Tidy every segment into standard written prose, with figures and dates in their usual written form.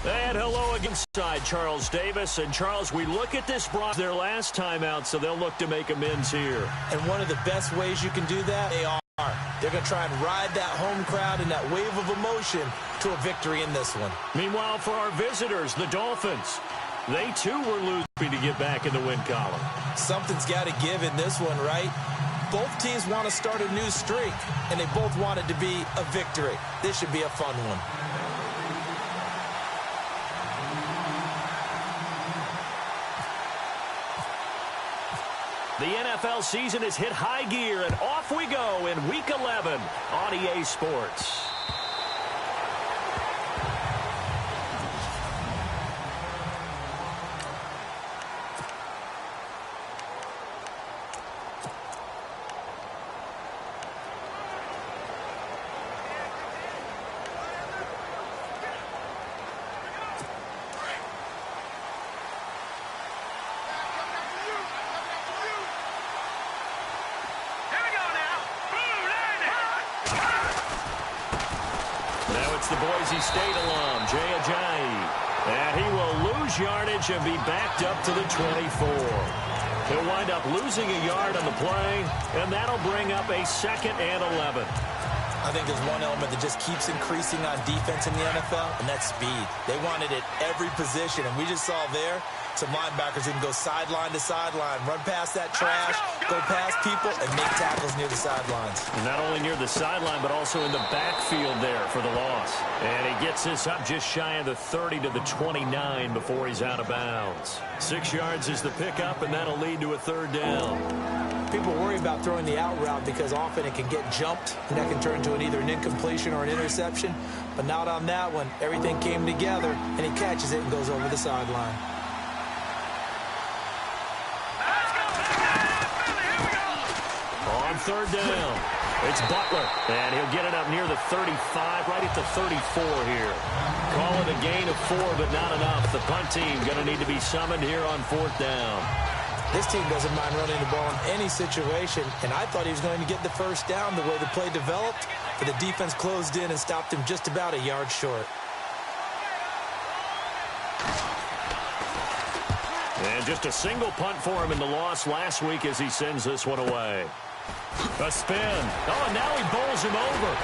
And hello again, side Charles Davis. And Charles, we look at this Bronx their last time out, so they'll look to make amends here. And one of the best ways you can do that, they are. They're going to try and ride that home crowd and that wave of emotion to a victory in this one. Meanwhile, for our visitors, the Dolphins, they too were losing to get back in the win column. Something's got to give in this one, right? Both teams want to start a new streak, and they both want it to be a victory. This should be a fun one. The NFL season has hit high gear, and off we go in Week 11 on EA Sports. The Boise State alum, Jay Ajayi. And he will lose yardage and be backed up to the 24. He'll wind up losing a yard on the play, and that'll bring up a 2nd and 11. I think there's one element that just keeps increasing on defense in the NFL, and that's speed. They want it at every position, and we just saw there some linebackers who can go sideline to sideline, run past that trash, go past people, and make tackles near the sidelines. And not only near the sideline, but also in the backfield there for the loss. And he gets this up just shy of the 30 to the 29 before he's out of bounds. 6 yards is the pickup, and that'll lead to a 3rd down. People worry about throwing the out route because often it can get jumped, and that can turn into either an incompletion or an interception. But not on that one. Everything came together, and he catches it and goes over the sideline. On 3rd down, it's Butler, and he'll get it up near the 35, right at the 34 here. Call it a gain of 4, but not enough. The punt team going to need to be summoned here on 4th down. This team doesn't mind running the ball in any situation, and I thought he was going to get the 1st down the way the play developed, but the defense closed in and stopped him just about a yard short. And just a single punt for him in the loss last week as he sends this one away. A spin. Oh, and now he bowls him over.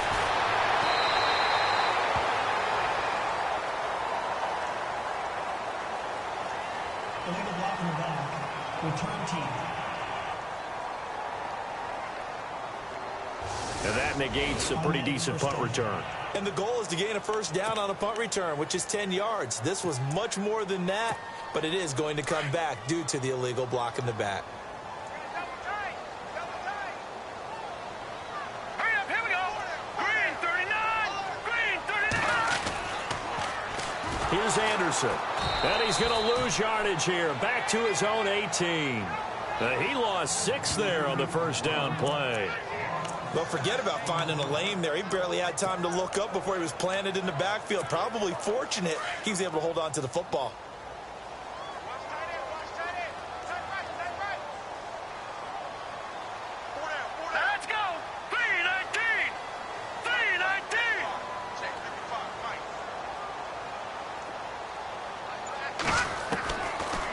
Illegal block in the back. Return team. And that negates a pretty decent punt return. And the goal is to gain a 1st down on a punt return, which is 10 yards. This was much more than that, but it is going to come back due to the illegal block in the back. Here's Anderson. And he's going to lose yardage here. Back to his own 18. He lost 6 there on the 1st down play. Well, forget about finding a lane there. He barely had time to look up before he was planted in the backfield. Probably fortunate he was able to hold on to the football. Let's go. 319. 319.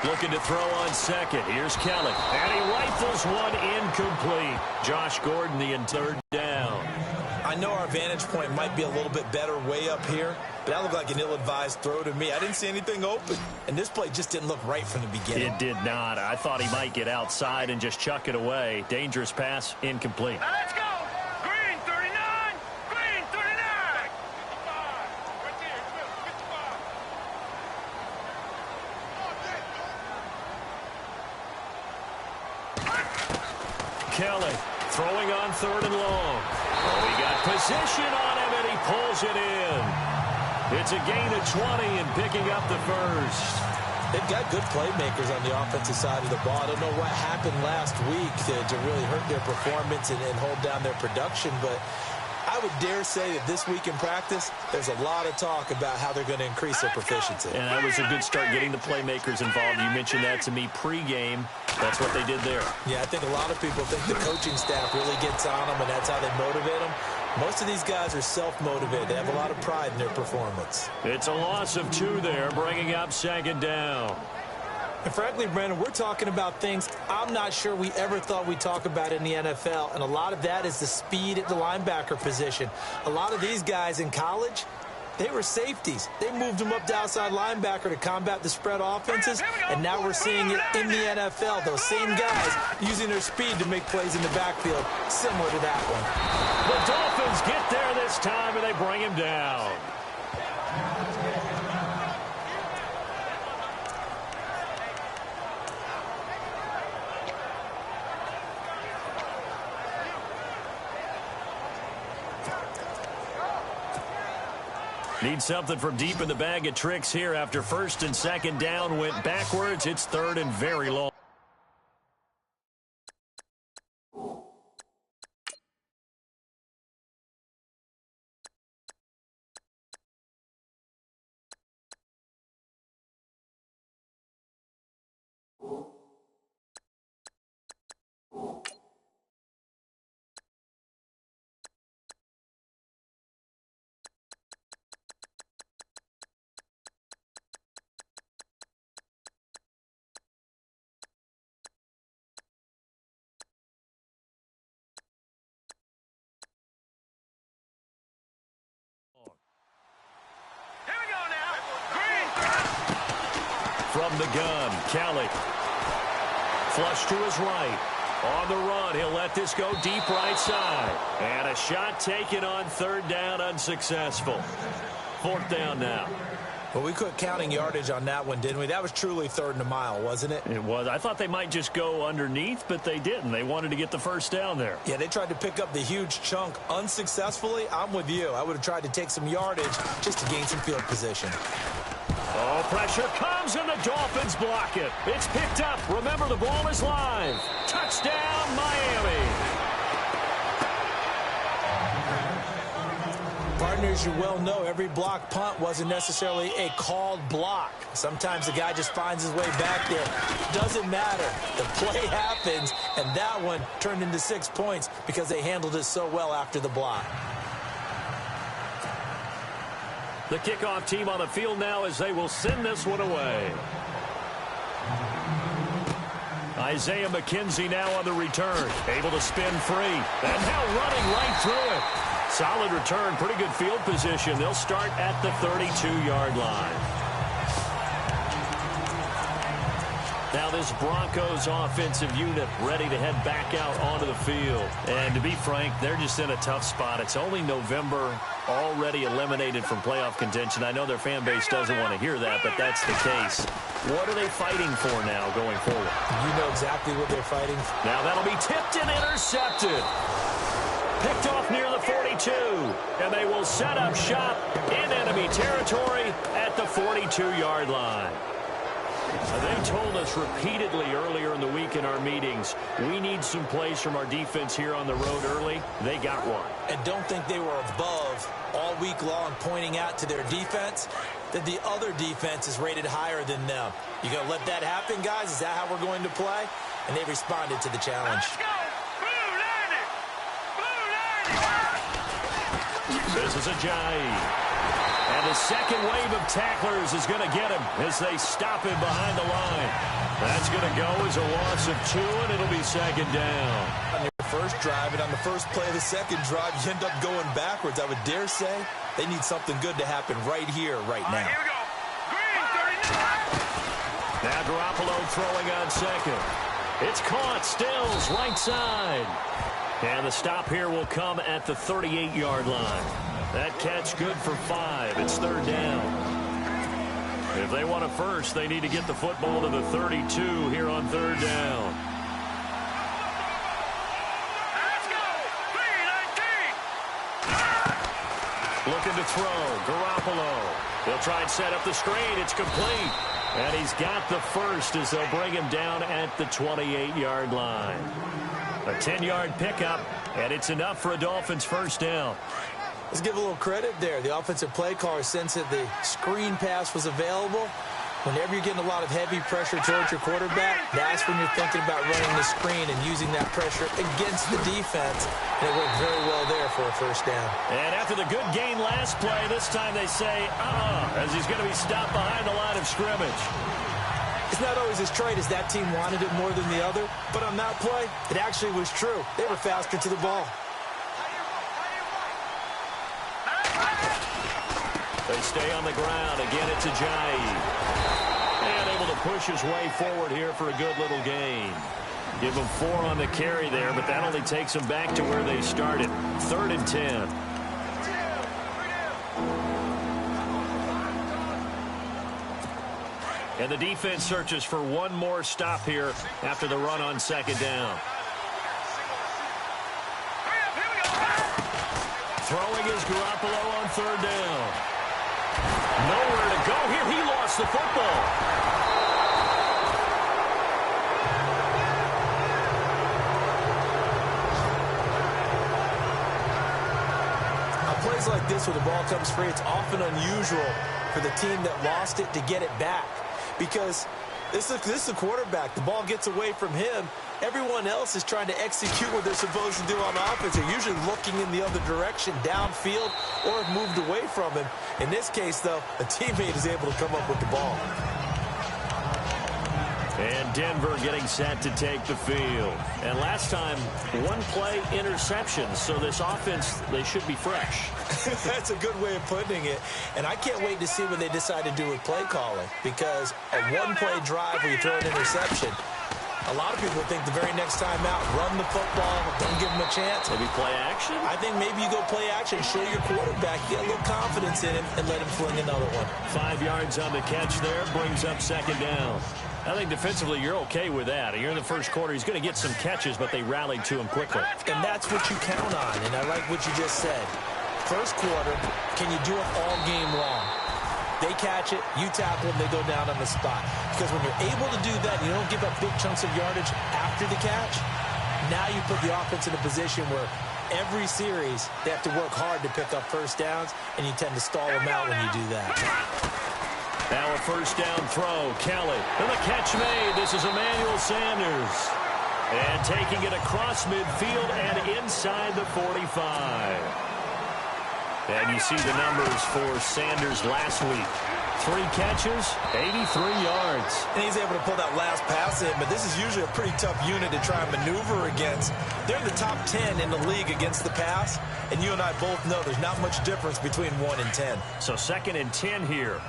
Looking to throw on 2nd. Here's Kelly. And he rifles one incomplete. Josh Gordon, the 3rd down. I know our vantage point might be a little bit better way up here, but that looked like an ill-advised throw to me. I didn't see anything open, and this play just didn't look right from the beginning. It did not. I thought he might get outside and just chuck it away. Dangerous pass, incomplete. Let's go. Green 39. Green 39. Kelly throwing on 3rd and long. Oh, he got position on him, and he pulls it in. It's a gain of 20 and picking up the 1st. They've got good playmakers on the offensive side of the ball. I don't know what happened last week to really hurt their performance and hold down their production, but I would dare say that this week in practice, there's a lot of talk about how they're going to increase their proficiency. And that was a good start getting the playmakers involved. You mentioned that to me pregame. That's what they did there. Yeah, I think a lot of people think the coaching staff really gets on them, and that's how they motivate them. Most of these guys are self-motivated. They have a lot of pride in their performance. It's a loss of 2 there, bringing up second down. And frankly, Brandon, we're talking about things I'm not sure we ever thought we'd talk about in the NFL, and a lot of that is the speed at the linebacker position. A lot of these guys in college, they were safeties. They moved them up to outside linebacker to combat the spread offenses, and now we're seeing it in the NFL. Those same guys using their speed to make plays in the backfield, similar to that one. The Dolphins get there this time, and they bring him down. Need something from deep in the bag of tricks here after first and second down went backwards. It's third and very long. From the gun, Kelly. Flush to his right. On the run, he'll let this go deep right side. And a shot taken on third down, unsuccessful. Fourth down now. Well, we quit counting yardage on that one, didn't we? That was truly third and a mile, wasn't it? It was. I thought they might just go underneath, but they didn't. They wanted to get the first down there. Yeah, they tried to pick up the huge chunk unsuccessfully. I'm with you. I would have tried to take some yardage just to gain some field position. Oh, pressure comes, and the Dolphins block it. It's picked up. Remember, the ball is live. Touchdown, Miami. Partners, you well know every block punt wasn't necessarily a called block. Sometimes the guy just finds his way back there. Doesn't matter. The play happens, and that one turned into 6 points because they handled it so well after the block. The kickoff team on the field now as they will send this one away. Isaiah McKenzie now on the return. Able to spin free. And now running right through it. Solid return. Pretty good field position. They'll start at the 32-yard line. Now this Broncos offensive unit ready to head back out onto the field. And to be frank, they're just in a tough spot. It's only November, already eliminated from playoff contention. I know their fan base doesn't want to hear that, but that's the case. What are they fighting for now going forward? You know exactly what they're fighting for. Now that'll be tipped and intercepted. Picked off near the 42. And they will set up shop in enemy territory at the 42-yard line. They told us repeatedly earlier in the week in our meetings, we need some plays from our defense here on the road early. They got one. And don't think they were above all week long pointing out to their defense that the other defense is rated higher than them. You going to let that happen, guys? Is that how we're going to play? And they responded to the challenge. Let's go! Blue line it! Blue line it! This is Ajayi. And the second wave of tacklers is going to get him as they stop him behind the line. That's going to go as a loss of 2, and it'll be second down. On your first drive and on the first play of the second drive, you end up going backwards. I would dare say they need something good to happen right here, right now. Here we go. Green 39. Now Garoppolo throwing on second. It's caught. Stills right side. And the stop here will come at the 38-yard line. That catch good for 5. It's third down. If they want a first, they need to get the football to the 32 here on third down. Let's go! 3-19. Looking to throw. Garoppolo. They'll try and set up the screen. It's complete. And he's got the first as they'll bring him down at the 28-yard line. A 10-yard pickup, and it's enough for a Dolphins first down. Let's give a little credit there. The offensive play caller sensed that the screen pass was available, Whenever you're getting a lot of heavy pressure towards your quarterback, that's when you're thinking about running the screen and using that pressure against the defense. And it worked very well there for a first down. And after the good gain last play, this time they say, as he's going to be stopped behind the line of scrimmage. It's not always as straight as that team wanted it more than the other, but on that play, it actually was true. They were faster to the ball. They stay on the ground. Again, it's Ajayi. And able to push his way forward here for a good little gain. Give him 4 on the carry there, but that only takes them back to where they started. 3rd and 10. And the defense searches for one more stop here after the run on 2nd down. Throwing is Garoppolo on 3rd down. Nowhere to go here. He lost the football. On plays like this where the ball comes free, it's often unusual for the team that lost it to get it back. Because this is a quarterback. The ball gets away from him. Everyone else is trying to execute what they're supposed to do on offense. They're usually looking in the other direction, downfield, or have moved away from him. In this case, though, a teammate is able to come up with the ball. And Denver getting set to take the field. And last time, 1-play interception. So this offense, they should be fresh. That's a good way of putting it. And I can't wait to see what they decide to do with play calling. Because a 1-play drive where you throw an interception, a lot of people think the very next time out, run the football, don't give him a chance. Maybe play action? I think maybe you go play action, show your quarterback, get a little confidence in him, and let him fling another one. 5 yards on the catch there, brings up 2nd down. I think defensively you're okay with that. You're in the first quarter. He's going to get some catches, but they rallied to him quickly. And that's what you count on, and I like what you just said. First quarter, can you do it all game long? They catch it, you tackle them, they go down on the spot. Because when you're able to do that, you don't give up big chunks of yardage after the catch, now you put the offense in a position where every series they have to work hard to pick up first downs, and you tend to stall them out when you do that. Now a first down throw. Kelly. And the catch made. This is Emmanuel Sanders. And taking it across midfield and inside the 45. And you see the numbers for Sanders last week. 3 catches, 83 yards. And he's able to pull that last pass in, but this is usually a pretty tough unit to try and maneuver against. They're in the top 10 in the league against the pass, and you and I both know there's not much difference between 1 and 10. So 2nd and 10 here.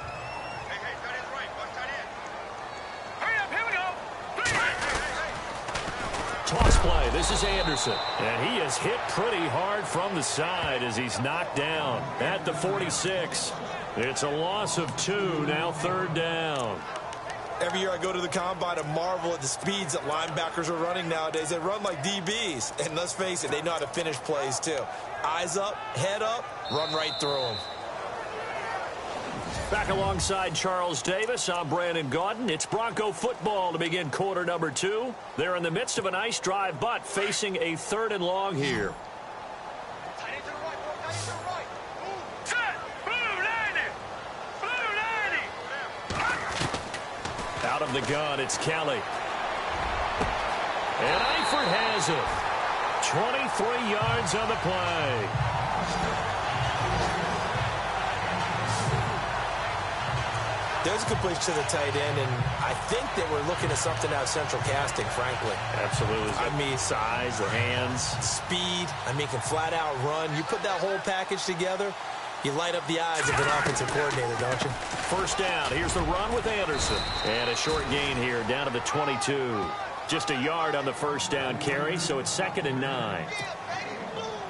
Toss play. This is Anderson. And he is hit pretty hard from the side as he's knocked down at the 46. It's a loss of 2. Now 3rd down. Every year I go to the combine and marvel at the speeds that linebackers are running nowadays. They run like DBs. And let's face it, they know how to finish plays too. Eyes up, head up, run right through them. Back alongside Charles Davis, I'm Brandon Gaudin. It's Bronco football to begin quarter number 2. They're in the midst of a nice drive, but facing a 3rd and long here. Out of the gun, it's Kelly. And Eifert has it. 23 yards on the play. There's a completion to the tight end, and I think that we're looking at something out of central casting, frankly. Absolutely. I mean, size, the hands. Speed. I mean, can flat out run. You put that whole package together, you light up the eyes of an offensive coordinator, don't you? First down. Here's the run with Anderson. And a short gain here down to the 22. Just a yard on the first down carry, so it's 2nd and 9.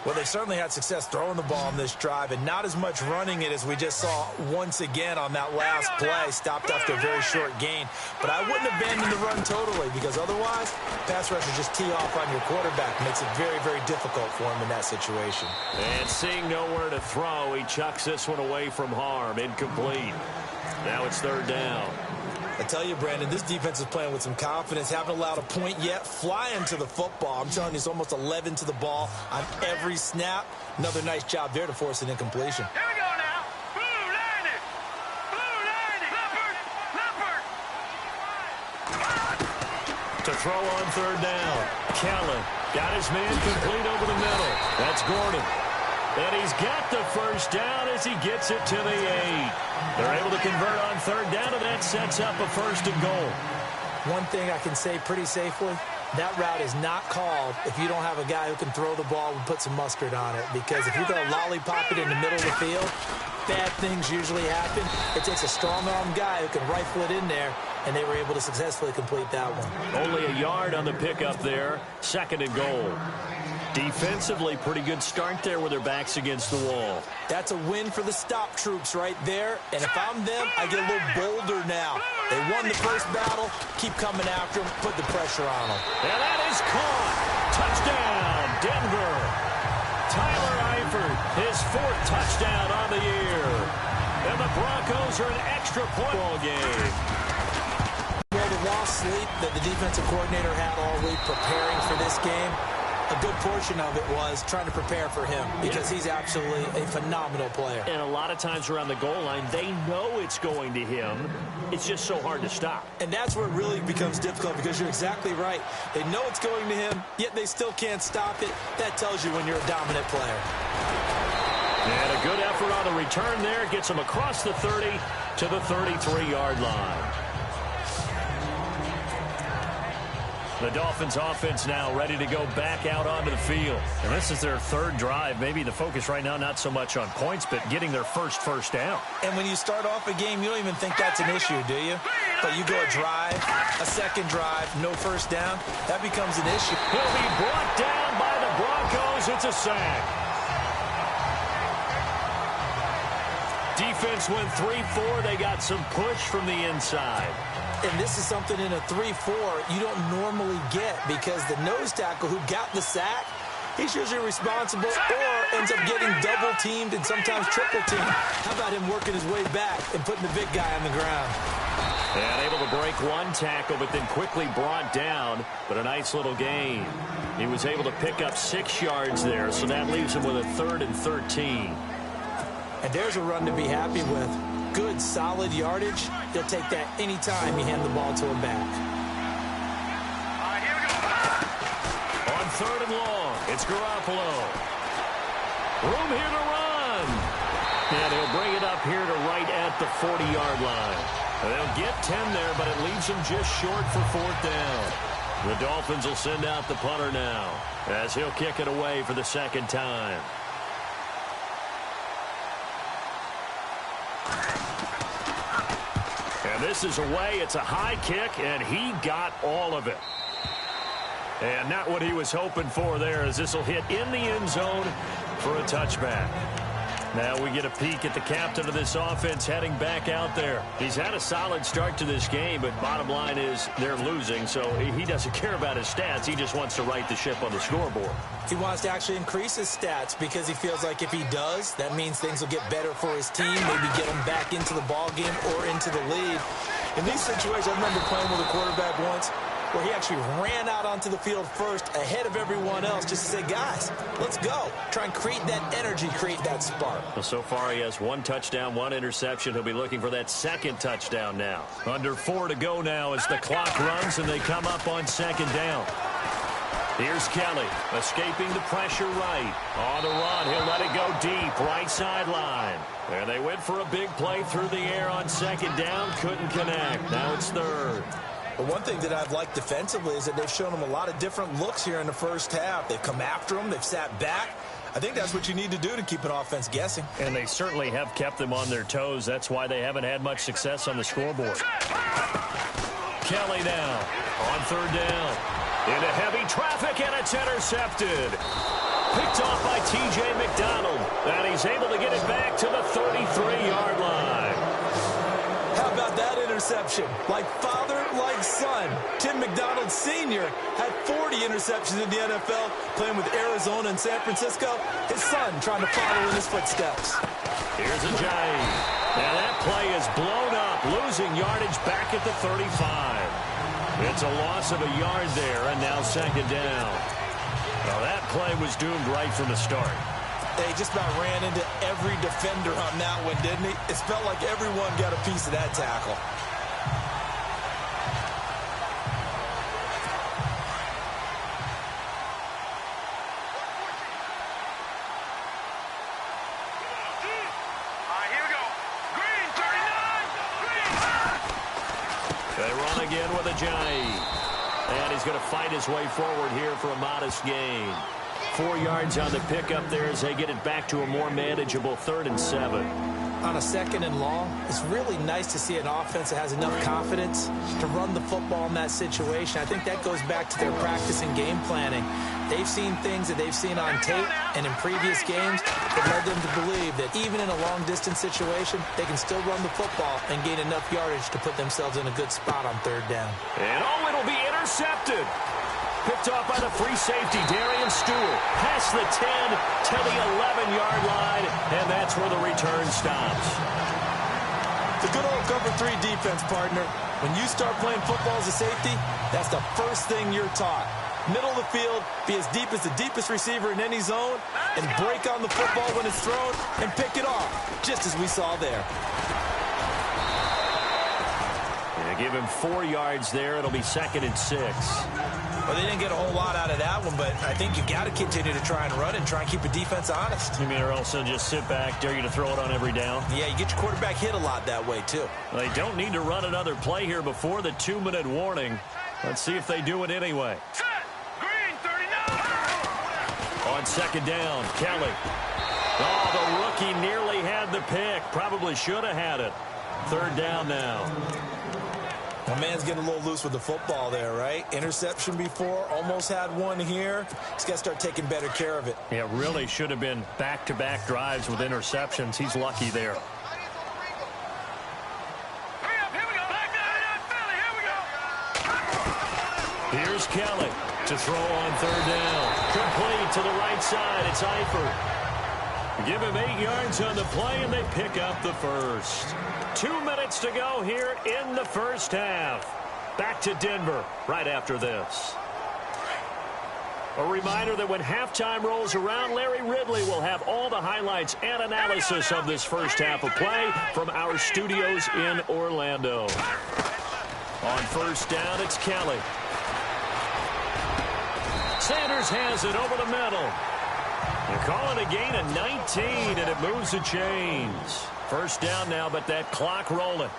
Well, they certainly had success throwing the ball on this drive, and not as much running it as we just saw once again on that last play. Stopped after a very short gain. But I wouldn't abandon the run totally, because otherwise, pass rushers just tee off on your quarterback. Makes it very, very difficult for him in that situation. And seeing nowhere to throw, he chucks this one away from harm. Incomplete. Now it's 3rd down. I tell you, Brandon, this defense is playing with some confidence. Haven't allowed a point yet. Flying to the football. I'm telling you, it's almost 11 to the ball on every snap. Another nice job there to force an incompletion. Here we go now. Blue line it. Blue line it. Leopard. Leopard. to throw on third down. Kelly got his man complete over the middle. That's Gordon. And he's got the first down as he gets it to the 8. They're able to convert on third down, and that sets up a first and goal. One thing I can say pretty safely, that route is not called if you don't have a guy who can throw the ball and put some mustard on it. Because if you're going to lollipop it in the middle of the field, bad things usually happen. It takes a strong-arm guy who can rifle it in there, and they were able to successfully complete that one. Only a yard on the pickup there. Second and goal. Defensively, pretty good start there with their backs against the wall. That's a win for the stop troops right there. And if I'm them, I get a little bolder now. They won the first battle. Keep coming after them. Put the pressure on them. And that is caught. Touchdown, Denver. Tyler Eifert, his 4th touchdown on the year. And the Broncos are an extra point ball game. Well, the lost sleep that the defensive coordinator had all week preparing for this game, a good portion of it was trying to prepare for him because he's absolutely a phenomenal player. And a lot of times around the goal line, they know it's going to him. It's just so hard to stop. And that's where it really becomes difficult because you're exactly right. They know it's going to him, yet they still can't stop it. That tells you when you're a dominant player. And a good effort on the return there. Gets him across the 30 to the 33-yard line. The Dolphins offense now ready to go back out onto the field. And this is their 3rd drive. Maybe the focus right now not so much on points, but getting their first down. And when you start off a game, you don't even think that's an issue, do you? But you go a drive, a second drive, no first down, that becomes an issue. He'll be brought down by the Broncos. It's a sack. Defense went 3-4. They got some push from the inside. And this is something in a 3-4 you don't normally get because the nose tackle who got the sack, he's usually responsible or ends up getting double-teamed and sometimes triple-teamed. How about him working his way back and putting the big guy on the ground? And able to break one tackle, but then quickly brought down. But a nice little gain. He was able to pick up 6 yards there, so that leaves him with a 3rd and 13. And there's a run to be happy with. Good, solid yardage. He'll take that anytime you hand the ball to him back. On 3rd and long, it's Garoppolo. Room here to run. And he'll bring it up here to right at the 40-yard line. They'll get 10 there, but it leaves them just short for 4th down. The Dolphins will send out the punter now as he'll kick it away for the 2nd time. And this is away. It's a high kick, and he got all of it. And not what he was hoping for there, as this will hit in the end zone for a touchback. Now we get a peek at the captain of this offense heading back out there. He's had a solid start to this game, but bottom line is they're losing, so he doesn't care about his stats. He just wants to right the ship on the scoreboard. He wants to actually increase his stats because he feels like if he does, that means things will get better for his team, maybe get him back into the ball game or into the lead. In these situations, I remember playing with a quarterback once where he actually ran out onto the field first ahead of everyone else just to say, guys, let's go. Try and create that energy, create that spark. Well, so far he has 1 touchdown, 1 interception. He'll be looking for that 2nd touchdown now. Under 4 to go now as the clock runs and they come up on 2nd down. Here's Kelly escaping the pressure right. On the run, he'll let it go deep, right sideline. And they went for a big play through the air on 2nd down, couldn't connect. Now it's 3rd. But one thing that I've liked defensively is that they've shown him a lot of different looks here in the first half. They've come after him. They've sat back. I think that's what you need to do to keep an offense guessing. And they certainly have kept them on their toes. That's why they haven't had much success on the scoreboard. Kelly now on 3rd down. Into heavy traffic, and it's intercepted. Picked off by T.J. McDonald. And he's able to get it back to the 33-yard line. How about that interception? Like father, like son. Tim McDonald Sr. had 40 interceptions in the NFL, playing with Arizona and San Francisco. His son trying to follow in his footsteps. Here's Ajayi. Now that play is blown up, losing yardage back at the 35. It's a loss of a yard there, and now 2nd down. Well, that play was doomed right from the start. They just about ran into every defender on that one, didn't he? It felt like everyone got a piece of that tackle. They run again with Ajayi. And he's going to fight his way forward here for a modest gain. 4 yards on the pickup there as they get it back to a more manageable 3rd and 7. On a 2nd and long, it's really nice to see an offense that has enough confidence to run the football in that situation. I think that goes back to their practice and game planning. They've seen things that they've seen on tape and in previous games that led them to believe that even in a long-distance situation, they can still run the football and gain enough yardage to put themselves in a good spot on 3rd down. And it'll be intercepted. Picked off by the free safety, Darian Stewart. Past the 10 to the 11-yard line, and that's where the return stops. The good old cover 3 defense, partner. When you start playing football as a safety, that's the first thing you're taught. Middle of the field, be as deep as the deepest receiver in any zone, and break on the football when it's thrown and pick it off, just as we saw there. Yeah, give him 4 yards there. It'll be 2nd and 6. Well, they didn't get a whole lot out of that one, but I think you got to continue to try and run and try and keep a defense honest. You mean or else they'll just sit back, dare you to throw it on every down? Yeah, you get your quarterback hit a lot that way, too. They don't need to run another play here before the 2-minute warning. Let's see if they do it anyway. Set. Green 39. On 2nd down, Kelly. Oh, the rookie nearly had the pick. Probably should have had it. 3rd down now. My man's getting a little loose with the football there, right? Interception before, almost had one here. He's got to start taking better care of it. Yeah, really should have been back-to-back drives with interceptions. He's lucky there. Hurry up, here we go. Back down, Philly, here we go. Here's Kelly to throw on 3rd down. Complete to the right side. It's Eifert. Give him 8 yards on the play, and they pick up the first. 2 minutes to go here in the first half. Back to Denver right after this. A reminder that when halftime rolls around, Larry Ridley will have all the highlights and analysis of this first half of play from our studios in Orlando. On 1st down, it's Kelly. Sanders has it over the middle. They're calling a gain of 19, and it moves the chains. 1st down now, but that clock rolling.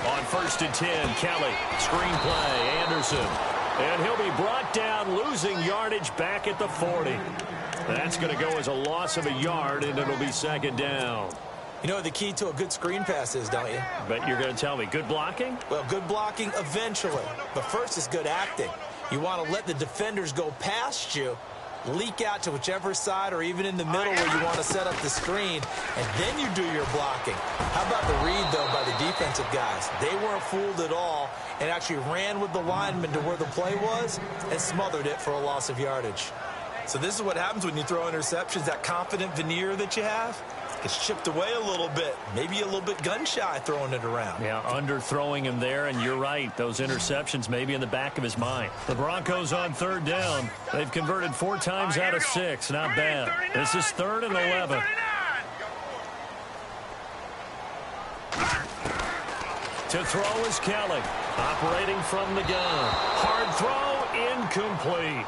On 1st and 10, Kelly. Screen play, Anderson. And he'll be brought down, losing yardage back at the 40. That's going to go as a loss of a yard, and it'll be 2nd down. You know what the key to a good screen pass is, don't you? But you're going to tell me, good blocking? Well, good blocking eventually. But first is good acting. You want to let the defenders go past you, leak out to whichever side or even in the middle where you want to set up the screen, and then you do your blocking. How about the read, though, by the defensive guys? They weren't fooled at all and actually ran with the lineman to where the play was and smothered it for a loss of yardage. So this is what happens when you throw interceptions. That confident veneer that you have gets chipped away a little bit. Maybe a little bit gun-shy throwing it around. Yeah, underthrowing him there, and you're right. Those interceptions may be in the back of his mind. The Broncos on 3rd down. They've converted 4 times out of 6. Not bad. This is 3rd and 11. To throw is Kelly. Operating from the gun. Hard throw, incomplete.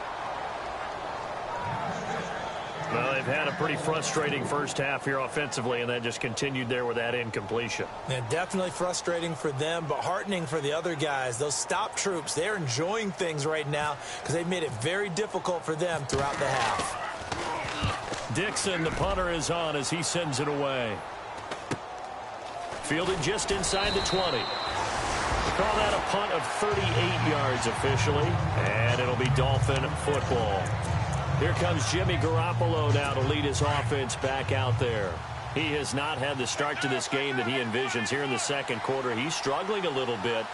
Well, they've had a pretty frustrating first half here offensively, and that just continued there with that incompletion. Yeah, definitely frustrating for them, but heartening for the other guys. Those stop troops, they're enjoying things right now because they've made it very difficult for them throughout the half. Dixon, the punter, is on as he sends it away. Fielded just inside the 20. Call that a punt of 38 yards officially, and it'll be Dolphin football. Here comes Jimmy Garoppolo now to lead his offense back out there. He has not had the start to this game that he envisions here in the 2nd quarter. He's struggling a little bit.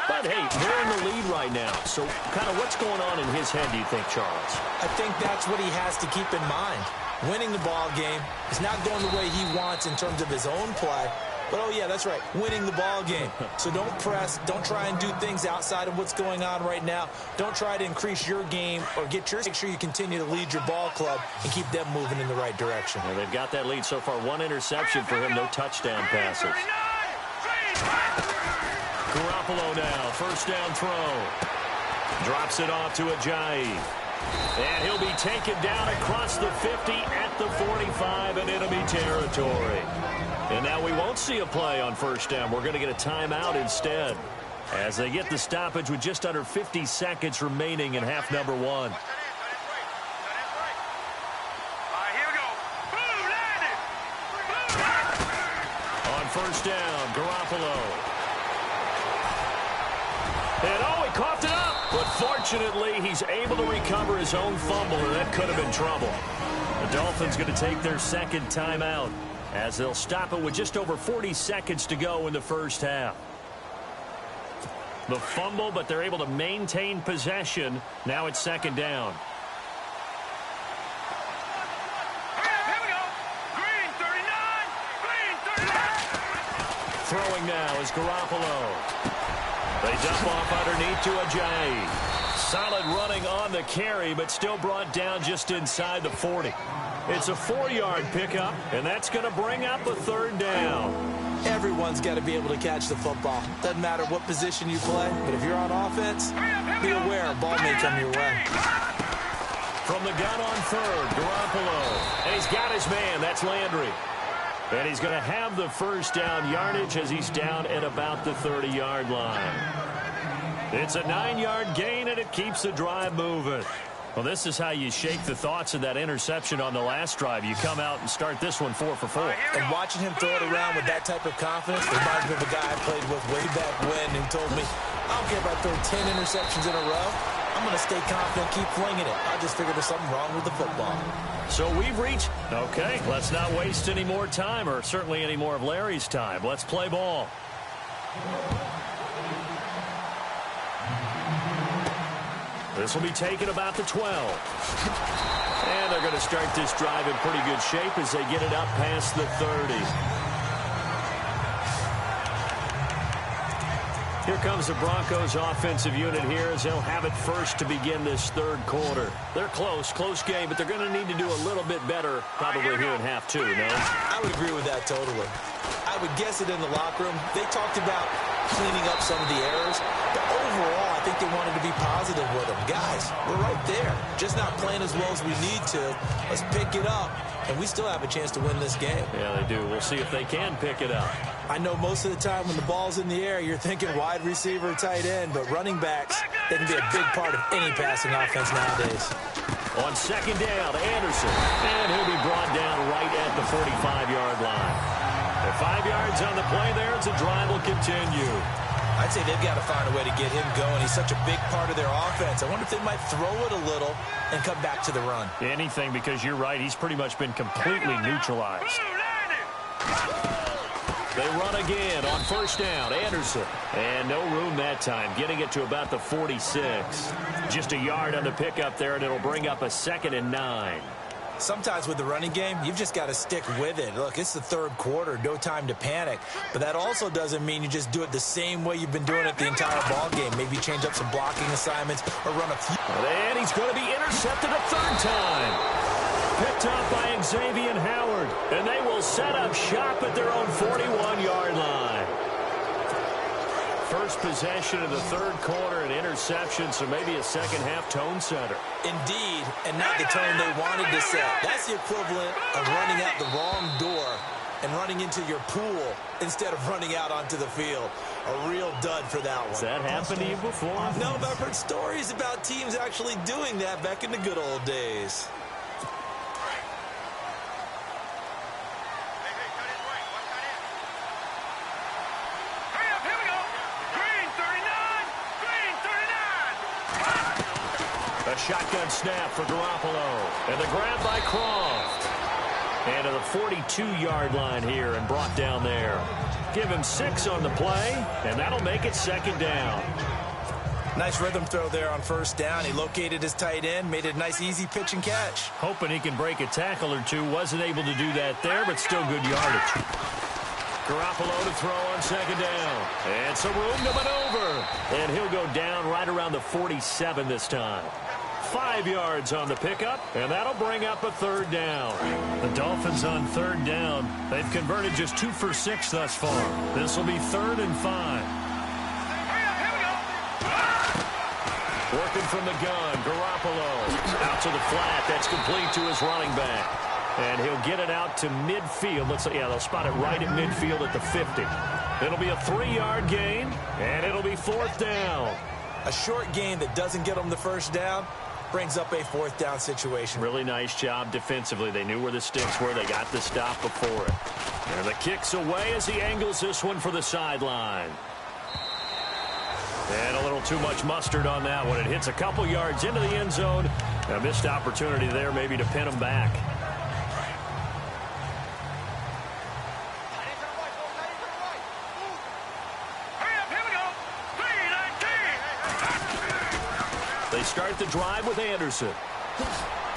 But, hey, they're in the lead right now. So kind of what's going on in his head, do you think, Charles? I think that's what he has to keep in mind. Winning the ball game is not going the way he wants in terms of his own play. But, oh, yeah, that's right, winning the ball game. So don't press. Don't try and do things outside of what's going on right now. Don't try to increase your game or make sure you continue to lead your ball club and keep them moving in the right direction. Well, they've got that lead so far. 1 interception for him, no touchdown passes. Garoppolo now, 1st down throw. Drops it off to Ajayi. And he'll be taken down across the 50 at the 45, and it'll be territory. And now we won't see a play on first down. We're going to get a timeout instead, as they get the stoppage with just under 50 seconds remaining in half number one. On first down, Garoppolo. And oh, he coughed it up. But fortunately, he's able to recover his own fumble, and that could have been trouble. The Dolphins going to take their second timeout, as they'll stop it with just over 40 seconds to go in the first half. The fumble, but they're able to maintain possession. Now it's second down. Here we go. Green 39. Green 39. Throwing now is Garoppolo. They dump off underneath to Ajayi. Solid running on the carry, but still brought down just inside the 40. It's a 4-yard pickup, and that's going to bring up a third down. Everyone's got to be able to catch the football. Doesn't matter what position you play, but if you're on offense, be aware a ball may come your way. From the gun on third, Garoppolo. And he's got his man. That's Landry. And he's going to have the first down yardage as he's down at about the 30-yard line. It's a 9-yard gain, and it keeps the drive moving. Well, this is how you shake the thoughts of that interception on the last drive. You come out and start this one 4 for 4. And watching him throw it around with that type of confidence reminds me of a guy I played with way back when who told me, I don't care if I throw 10 interceptions in a row. I'm going to stay confident, keep flinging it. I just figured there's something wrong with the football. So we've reached, okay, let's not waste any more time, or certainly any more of Larry's time. Let's play ball. This will be taken about the 12. And they're going to start this drive in pretty good shape as they get it up past the 30. Here comes the Broncos offensive unit here as they'll have it first to begin this third quarter. They're close game, but they're going to need to do a little bit better probably here in half two, no? I would agree with that totally. I would guess it in the locker room. They talked about cleaning up some of the errors, but overall, I think they wanted to be positive with them. Guys, we're right there. Just not playing as well as we need to. Let's pick it up, and we still have a chance to win this game. Yeah, they do. We'll see if they can pick it up. I know most of the time when the ball's in the air, you're thinking wide receiver, tight end, but running backs, they can be a big part of any passing offense nowadays. On second down, Anderson, and he'll be brought down right at the 45-yard line. At 5 yards on the play there, the drive will continue. I'd say they've got to find a way to get him going. He's such a big part of their offense. I wonder if they might throw it a little and come back to the run. Anything, because you're right. He's pretty much been completely neutralized. They run again on first down. Anderson. And no room that time, getting it to about the 46. Just a yard on the pickup there, and it'll bring up a 2nd and 9. Sometimes with the running game, you've just got to stick with it. Look, it's the third quarter, no time to panic. But that also doesn't mean you just do it the same way you've been doing it the entire ball game. Maybe change up some blocking assignments or run a few. And he's going to be intercepted a third time. Picked up by Xavier Howard. And they will set up shop at their own 41-yard line. First possession of the third quarter, an interception, so maybe a second-half tone setter. Indeed, and not the tone they wanted to set. That's the equivalent of running out the wrong door and running into your pool instead of running out onto the field. A real dud for that one. Has that happened to you before? No, but I've heard stories about teams actually doing that back in the good old days. A shotgun snap for Garoppolo. And the grab by Croft. And to the 42-yard line here and brought down there. Give him 6 on the play, and that'll make it second down. Nice rhythm throw there on first down. He located his tight end, made it a nice, easy pitch and catch. Hoping he can break a tackle or two. Wasn't able to do that there, but still good yardage. Garoppolo to throw on second down. And some room to maneuver. And he'll go down right around the 47 this time. 5 yards on the pickup, and that'll bring up a third down. The Dolphins on third down. They've converted just 2 for 6 thus far. This will be 3rd and 5. Working from the gun, Garoppolo. Out to the flat. That's complete to his running back. And he'll get it out to midfield. Yeah, they'll spot it right at midfield at the 50. It'll be a 3-yard gain, and it'll be 4th down. A short gain that doesn't get them the first down brings up a 4th down situation. Really nice job defensively. They knew where the sticks were. They got the stop before it. And the kick's away as he angles this one for the sideline. And a little too much mustard on that one. It hits a couple yards into the end zone. A missed opportunity there maybe to pin him back. They start the drive with Anderson.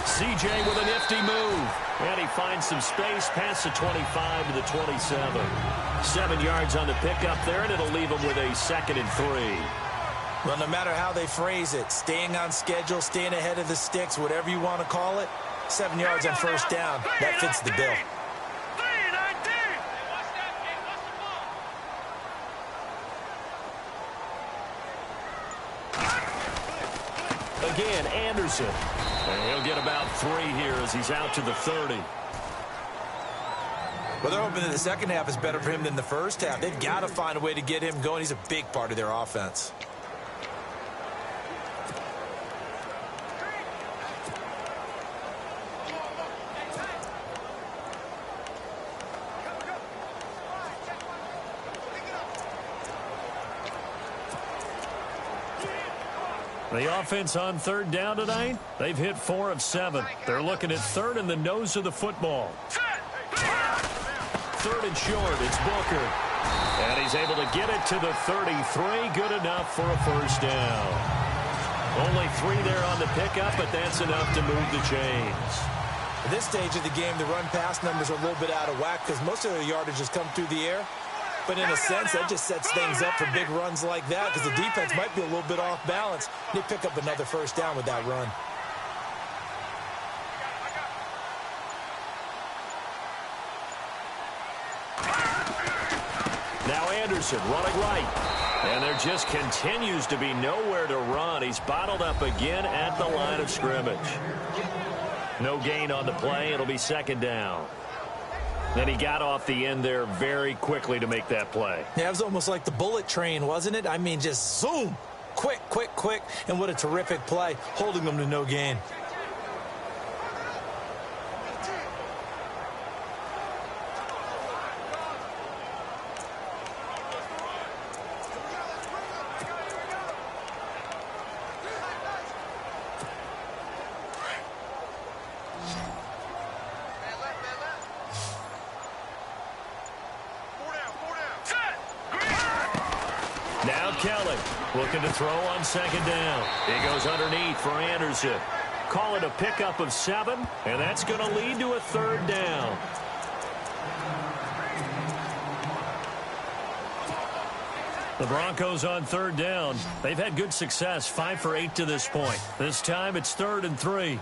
CJ with a nifty move. And he finds some space past the 25 to the 27. 7 yards on the pickup there, and it'll leave him with a 2nd and 3. Well, no matter how they phrase it, staying on schedule, staying ahead of the sticks, whatever you want to call it, 7 yards on first down, that fits the bill. Again, Anderson. And he'll get about 3 here as he's out to the 30. Well, they're hoping that the second half is better for him than the first half. They've got to find a way to get him going. He's a big part of their offense. The offense on 3rd down tonight, they've hit 4 of 7. They're looking at 3rd and the nose of the football. 3rd and short, it's Booker. And he's able to get it to the 33. Good enough for a first down. Only 3 there on the pickup, but that's enough to move the chains. At this stage of the game, the run-pass numbers are a little bit out of whack because most of their yardage has come through the air. But in a sense, that just sets things up for big runs like that because the defense might be a little bit off balance. They pick up another first down with that run. Now Anderson running right. And there just continues to be nowhere to run. He's bottled up again at the line of scrimmage. No gain on the play. It'll be 2nd down. And he got off the end there very quickly to make that play. Yeah, it was almost like the bullet train, wasn't it? I mean, just zoom. Quick, quick, quick. And what a terrific play, holding them to no gain. Kelly looking to throw on 2nd down. He goes underneath for Anderson. Call it a pickup of 7, and that's going to lead to a 3rd down. The Broncos on 3rd down. They've had good success, 5 for 8 to this point. This time it's 3rd and 3.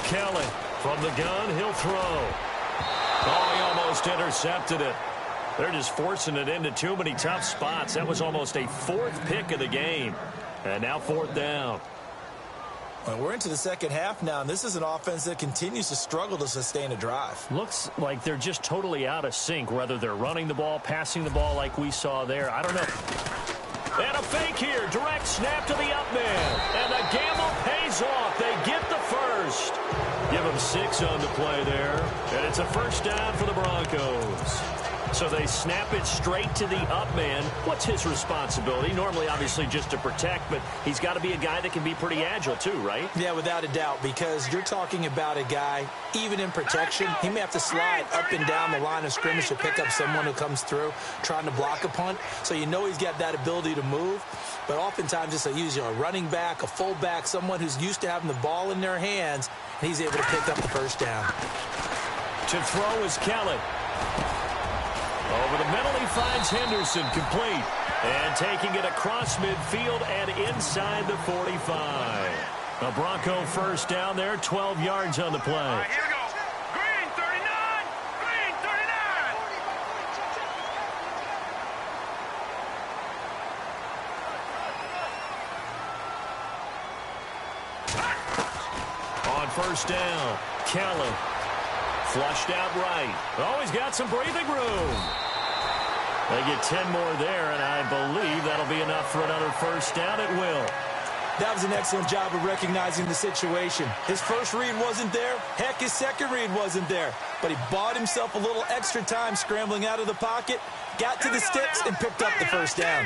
Kelly from the gun, he'll throw. Oh, he almost intercepted it. They're just forcing it into too many tough spots. That was almost a 4th pick of the game. And now 4th down. Well, we're into the second half now, and this is an offense that continues to struggle to sustain a drive. Looks like they're just totally out of sync, whether they're running the ball, passing the ball like we saw there. I don't know. And a fake here. Direct snap to the up man. And the gamble pays off. They get the first. Give them 6 on the play there. And it's a first down for the Broncos. So they snap it straight to the up man. What's his responsibility? Normally, obviously, just to protect, but he's got to be a guy that can be pretty agile too, right? Yeah, without a doubt, because you're talking about a guy, even in protection, he may have to slide up and down the line of scrimmage to pick up someone who comes through trying to block a punt. So you know he's got that ability to move. But oftentimes, it's a running back, a fullback, someone who's used to having the ball in their hands, and he's able to pick up the first down. To throw is Kelly. Over the middle, he finds Henderson complete. And taking it across midfield and inside the 45. A Bronco first down there, 12 yards on the play. Here we go. Green first down. Kelly. Flushed out right. Oh, he's got some breathing room. They get 10 more there, and I believe that'll be enough for another first down. It will. That was an excellent job of recognizing the situation. His first read wasn't there. Heck, his second read wasn't there. But he bought himself a little extra time scrambling out of the pocket, got to the sticks, and picked up the first down.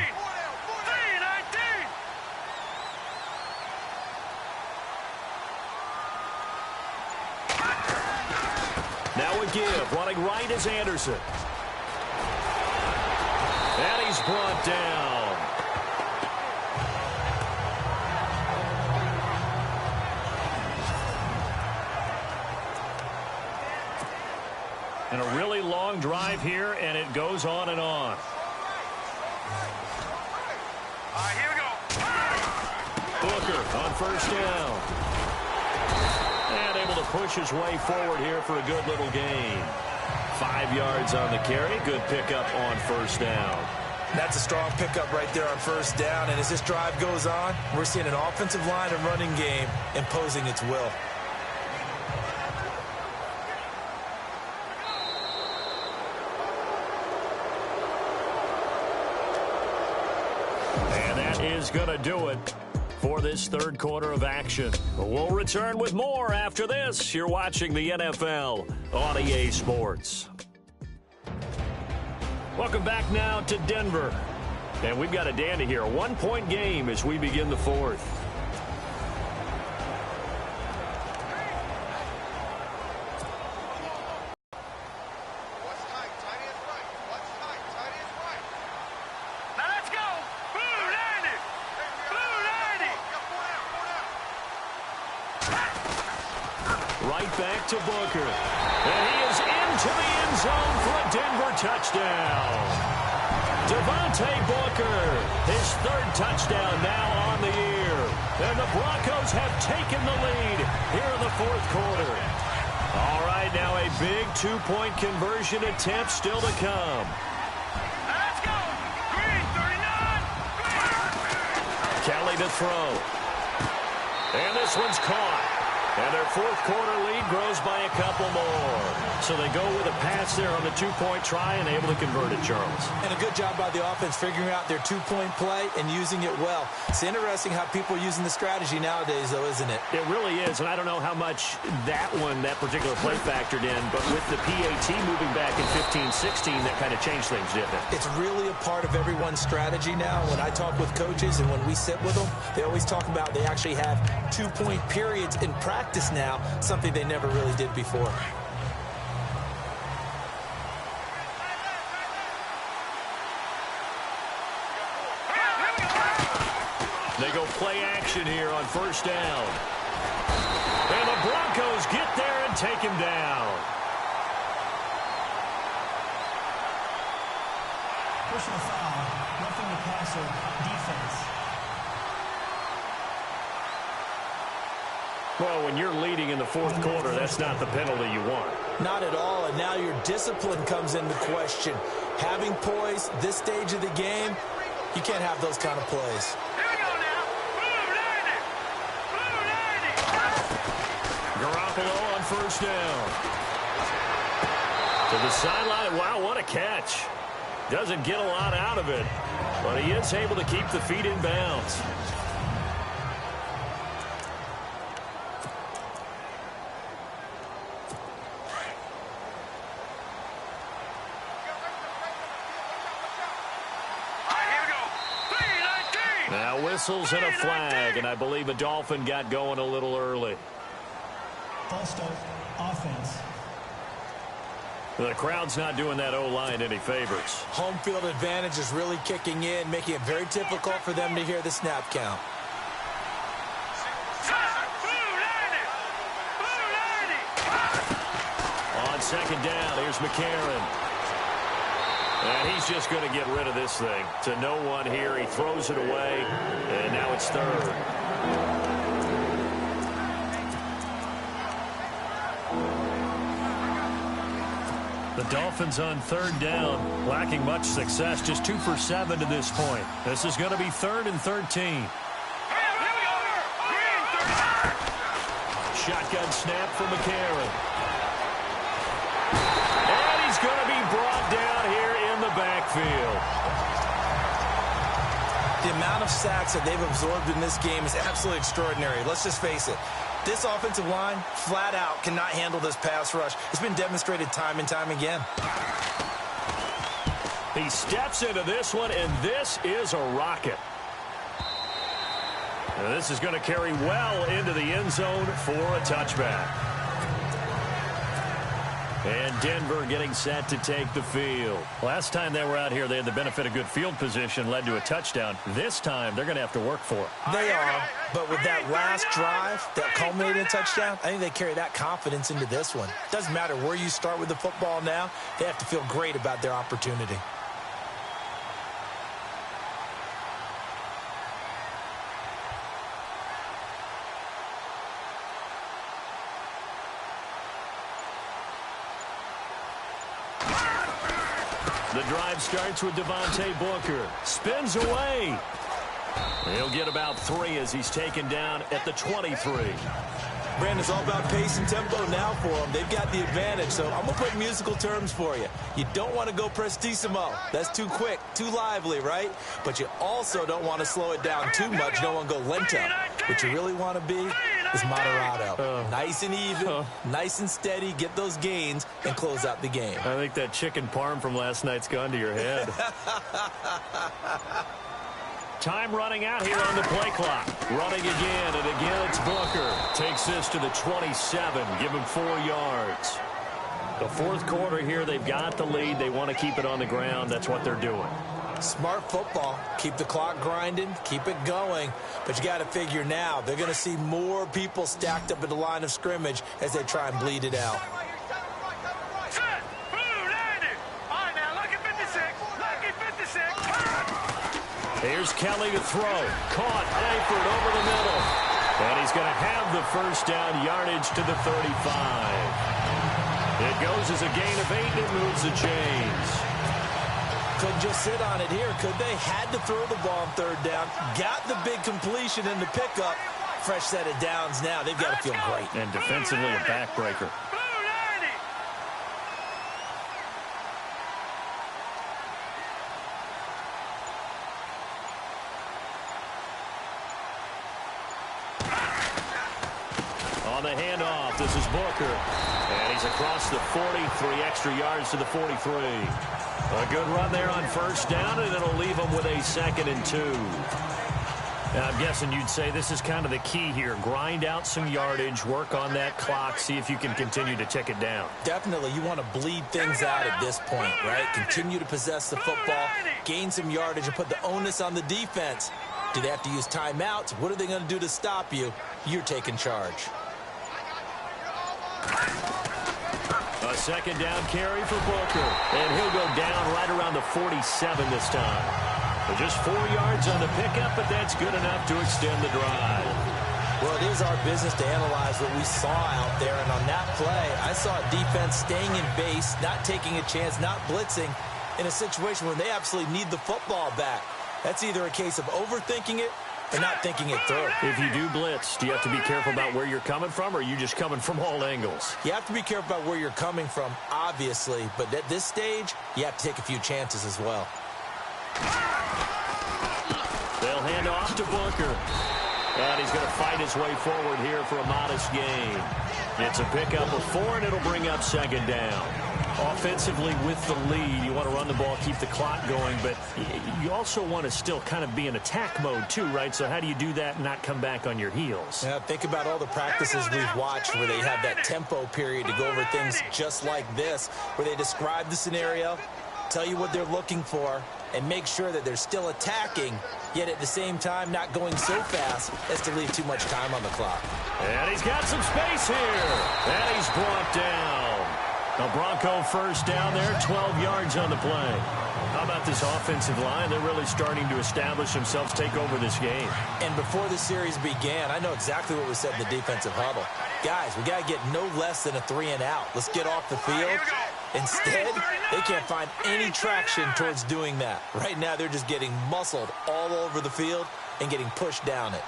Now a give. Running right is Anderson. And he's brought down. And a really long drive here, and it goes on and on. All right, here we go. Booker on first down. And able to push his way forward here for a good little gain. 5 yards on the carry. Good pickup on first down. That's a strong pickup right there on first down. And as this drive goes on, we're seeing an offensive line and running game imposing its will. And that is going to do it for this third quarter of action. We'll return with more after this. You're watching the NFL on EA Sports. Welcome back now to Denver. And we've got a dandy here. A 1-point game as we begin the fourth. Right back to Booker. And he is into the end zone for a Denver touchdown. Devontae Booker, his third touchdown now on the year. And the Broncos have taken the lead here in the fourth quarter. All right, now a big two-point conversion attempt still to come. Let's go. Green, 39. Kelly to throw. And this one's caught. And their fourth quarter lead grows by a couple more. So they go with a pass there on the two-point try and able to convert it, Charles. And a good job by the offense figuring out their two-point play and using it well. It's interesting how people are using the strategy nowadays, though, isn't it? It really is, and I don't know how much that particular play factored in, but with the PAT moving back in 15-16, that kind of changed things, didn't it? It's really a part of everyone's strategy now. When I talk with coaches and when we sit with them, they always talk about they actually have two-point periods in practice now, something they never really did before. They go play action here on first down. And the Broncos get there and take him down. Personal foul, roughing the passer, defense. Well, when you're leading in the fourth quarter, that's not the penalty you want. Not at all, and now your discipline comes into question. Having poise this stage of the game, you can't have those kind of plays. Here we go now. Blue 90. Blue 90. Garoppolo on first down. To the sideline. Wow, what a catch. Doesn't get a lot out of it, but he is able to keep the feet in bounds. Now whistles and a flag, and I believe a Dolphin got going a little early. False start, offense. The crowd's not doing that O-line any favors. Home field advantage is really kicking in, making it very difficult for them to hear the snap count. On second down, here's McCarron. And he's just going to get rid of this thing. To no one here. He throws it away, and now it's third. The Dolphins on third down, lacking much success, just 2 for 7 to this point. This is going to be 3rd and 13. shotgun snap for McCarron. And he's going to be brought down here in the backfield. The amount of sacks that they've absorbed in this game is absolutely extraordinary. Let's just face it. This offensive line, flat out, cannot handle this pass rush. It's been demonstrated time and time again. He steps into this one, and this is a rocket. And this is going to carry well into the end zone for a touchback. And Denver getting set to take the field. Last time they were out here, they had the benefit of good field position, led to a touchdown. This time, they're going to have to work for it. They are, but with that last drive that culminated in a touchdown, I think they carry that confidence into this one. Doesn't matter where you start with the football now, they have to feel great about their opportunity. The drive starts with Devontae Booker. Spins away. He'll get about 3 as he's taken down at the 23. Brandon, it's all about pace and tempo now for them. They've got the advantage, so I'm going to put musical terms for you. You don't want to go prestissimo. That's too quick, too lively, right? But you also don't want to slow it down too much. You don't want to go lento. What you really want to be is moderato. Nice and even, nice and steady, get those gains, and close out the game. I think that chicken parm from last night's gone to your head. Time running out here on the play clock. Running again, and again it's Booker. Takes this to the 27. Give him 4 yards. The fourth quarter here, they've got the lead. They want to keep it on the ground. That's what they're doing. Smart football. Keep the clock grinding. Keep it going. But you got to figure now, they're going to see more people stacked up at the line of scrimmage as they try and bleed it out. Here's Kelly to throw. Caught. Eifert over the middle. And he's going to have the first down yardage to the 35. It goes as a gain of 8 and it moves the chains. Couldn't just sit on it here, could they? Had to throw the ball on third down. Got the big completion in the pickup. Fresh set of downs now. They've got to feel great. And defensively a backbreaker. On the handoff, this is Booker. And he's across the 40, 3 extra yards to the 43. A good run there on first down, and it'll leave him with a 2nd and 2. Now, I'm guessing you'd say this is kind of the key here. Grind out some yardage, work on that clock, see if you can continue to tick it down. Definitely, you want to bleed things out at this point, right? Continue to possess the football, gain some yardage, and put the onus on the defense. Do they have to use timeouts? What are they going to do to stop you? You're taking charge. A 2nd down carry for Booker. And he'll go down right around the 47 this time. So just 4 yards on the pickup, but that's good enough to extend the drive. Well, it is our business to analyze what we saw out there. And on that play, I saw a defense staying in base, not taking a chance, not blitzing in a situation where they absolutely need the football back. That's either a case of overthinking it and not thinking it through. If you do blitz, do you have to be careful about where you're coming from, or are you just coming from all angles? You have to be careful about where you're coming from, obviously. But at this stage, you have to take a few chances as well. They'll hand off to Booker. And he's going to fight his way forward here for a modest gain. It's a pickup of 4, and it'll bring up 2nd down. Offensively with the lead, you want to run the ball, keep the clock going, but you also want to still kind of be in attack mode too, right? So how do you do that and not come back on your heels? Yeah, think about all the practices we've watched where they have that tempo period to go over things just like this, where they describe the scenario, tell you what they're looking for, and make sure that they're still attacking, yet at the same time not going so fast as to leave too much time on the clock. And he's got some space here. And he's brought down. A Bronco first down there, 12 yards on the play. How about this offensive line? They're really starting to establish themselves, take over this game. And before the series began, I know exactly what was said in the defensive huddle. Guys, we got to get no less than a 3-and-out. Let's get off the field. Instead, they can't find any traction towards doing that. Right now, they're just getting muscled all over the field and getting pushed down it.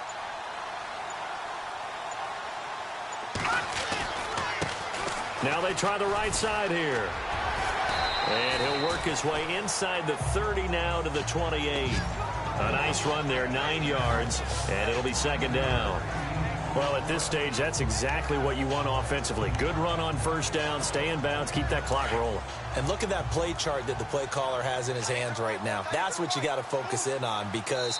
Now they try the right side here. And he'll work his way inside the 30 now to the 28. A nice run there, 9 yards, and it'll be second down. Well, at this stage, that's exactly what you want offensively. Good run on first down, stay in bounds, keep that clock rolling. And look at that play chart that the play caller has in his hands right now. That's what you got to focus in on, because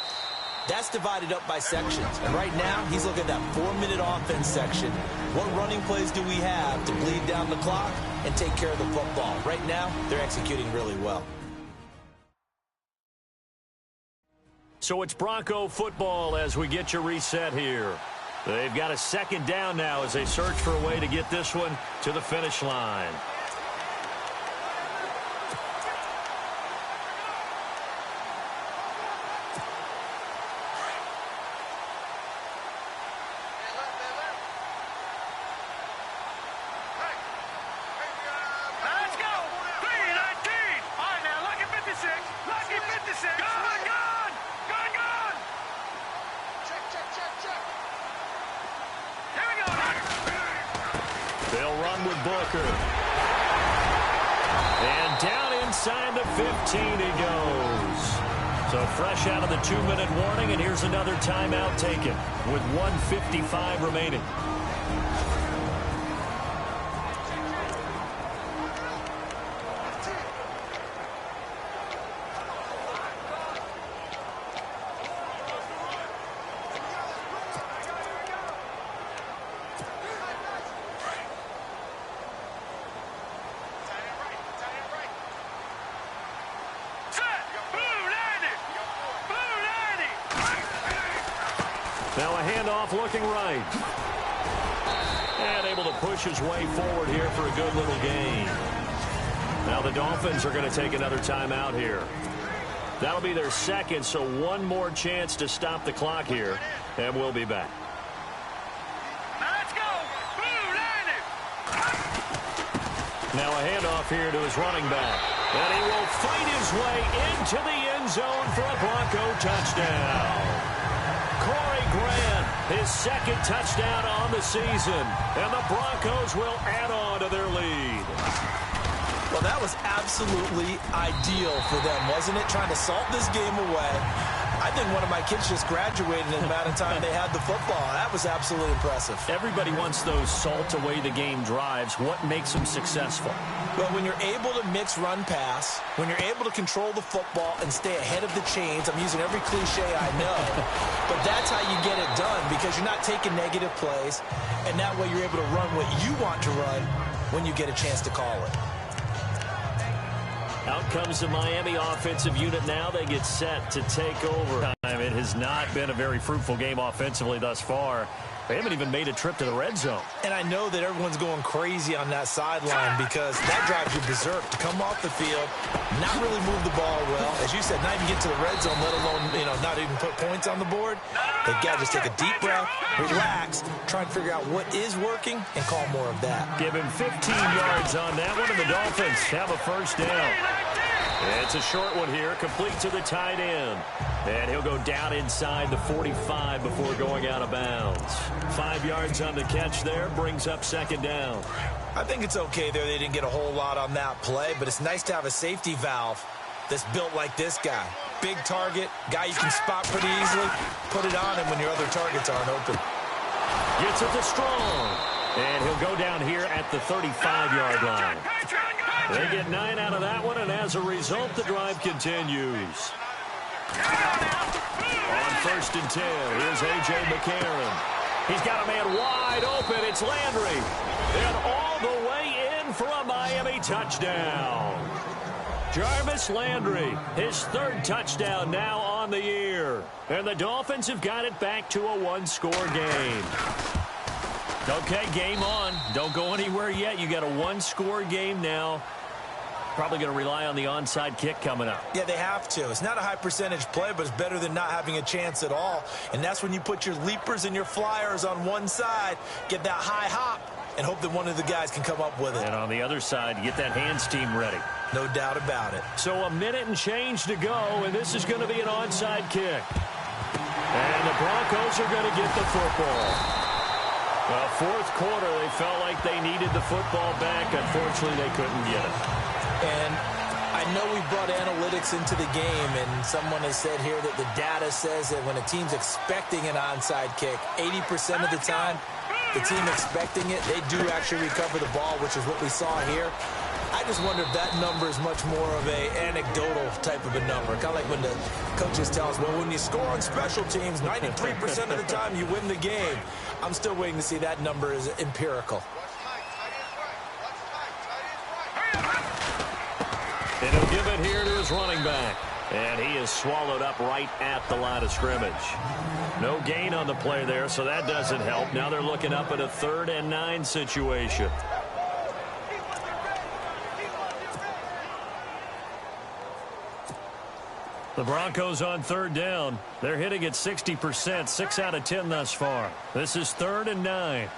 that's divided up by sections. And right now, he's looking at that 4-minute offense section. What running plays do we have to bleed down the clock and take care of the football? Right now, they're executing really well. So it's Bronco football as we get you reset here. They've got a second down now as they search for a way to get this one to the finish line. Let's go. 3-19. All right, now, lucky 56. Lucky 56. Gone, gone. Gone, gone. Check. Here we go. They'll run with Booker. And down inside the 15 he goes. So fresh out of the 2-minute warning, and here's another timeout taken with 1:55 remaining. Now a handoff looking right. And able to push his way forward here for a good little gain. Now the Dolphins are going to take another timeout here. That'll be their second, so one more chance to stop the clock here. And we'll be back. Let's go. Now a handoff here to his running back. And he will fight his way into the end zone for a Bronco touchdown. Corey Grant, his second touchdown on the season. And the Broncos will add on to their lead. Well, that was absolutely ideal for them, wasn't it? Trying to salt this game away. I think one of my kids just graduated in the amount of time they had the football. That was absolutely impressive. Everybody wants those salt-away-the-game drives. What makes them successful? Well, when you're able to mix run-pass, when you're able to control the football and stay ahead of the chains, I'm using every cliche I know, but that's how you get it done, because you're not taking negative plays, and that way you're able to run what you want to run when you get a chance to call it. Out comes the Miami offensive unit now. They get set to take over. It has not been a very fruitful game offensively thus far. They haven't even made a trip to the red zone. And I know that everyone's going crazy on that sideline because that drives you berserk to come off the field, not really move the ball well. As you said, not even get to the red zone, let alone, not even put points on the board. They've got to just take a deep breath, relax, try and figure out what is working, and call more of that. Give him 15 yards on that one, and the Dolphins have a first down. It's a short one here, complete to the tight end. And he'll go down inside the 45 before going out of bounds. 5 yards on the catch there, brings up second down. I think it's okay there. They didn't get a whole lot on that play, but it's nice to have a safety valve that's built like this guy. Big target, guy you can spot pretty easily. Put it on him when your other targets aren't open. Gets it to Strong. And he'll go down here at the 35-yard line. They get 9 out of that one, and as a result, the drive continues. On 1st and 10, here's A.J. McCarron. He's got a man wide open. It's Landry. And all the way in for a Miami touchdown. Jarvis Landry, his third touchdown now on the year. And the Dolphins have got it back to a one-score game. Okay, game on. Don't go anywhere yet. You got a one-score game now. Probably going to rely on the onside kick coming up. Yeah, they have to. It's not a high percentage play, but it's better than not having a chance at all. And that's when you put your leapers and your flyers on one side, get that high hop, and hope that one of the guys can come up with it. And on the other side, you get that hands team ready. No doubt about it. So a minute and change to go, and this is going to be an onside kick. And the Broncos are going to get the football. Well, fourth quarter, they felt like they needed the football back. Unfortunately, they couldn't get it. And I know we brought analytics into the game, and someone has said here that the data says that when a team's expecting an onside kick, 80% of the time, the team expecting it, they do actually recover the ball, which is what we saw here. I just wonder if that number is much more of a anecdotal type of a number. Kind of like when the coaches tell us, well, when you score on special teams, 93% of the time you win the game. I'm still waiting to see that number is empirical. And he'll give it here to his running back. And he is swallowed up right at the line of scrimmage. No gain on the play there, so that doesn't help. Now they're looking up at a 3rd and 9 situation. The Broncos on 3rd down. They're hitting at 60%, 6 out of 10 thus far. This is 3rd and 9.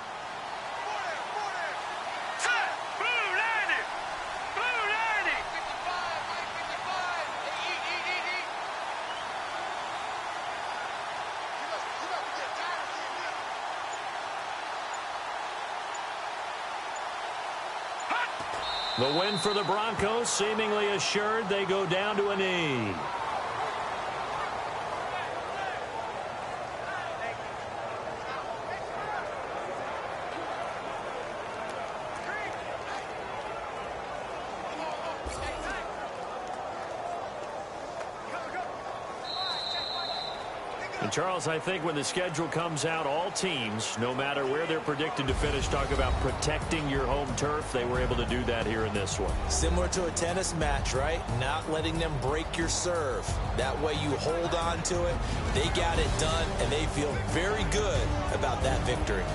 The win for the Broncos seemingly assured. They go down to a knee. And Charles, I think when the schedule comes out, all teams, no matter where they're predicted to finish, talk about protecting your home turf. They were able to do that here in this one. Similar to a tennis match, right? Not letting them break your serve. That way you hold on to it. They got it done, and they feel very good about that victory.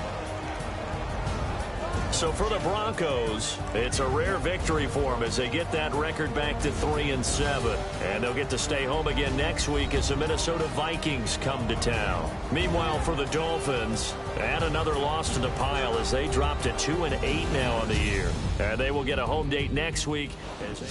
So for the Broncos, it's a rare victory for them as they get that record back to 3-7. And they'll get to stay home again next week as the Minnesota Vikings come to town. Meanwhile, for the Dolphins, add another loss to the pile as they drop to 2-8 now on the year. And they will get a home date next week as they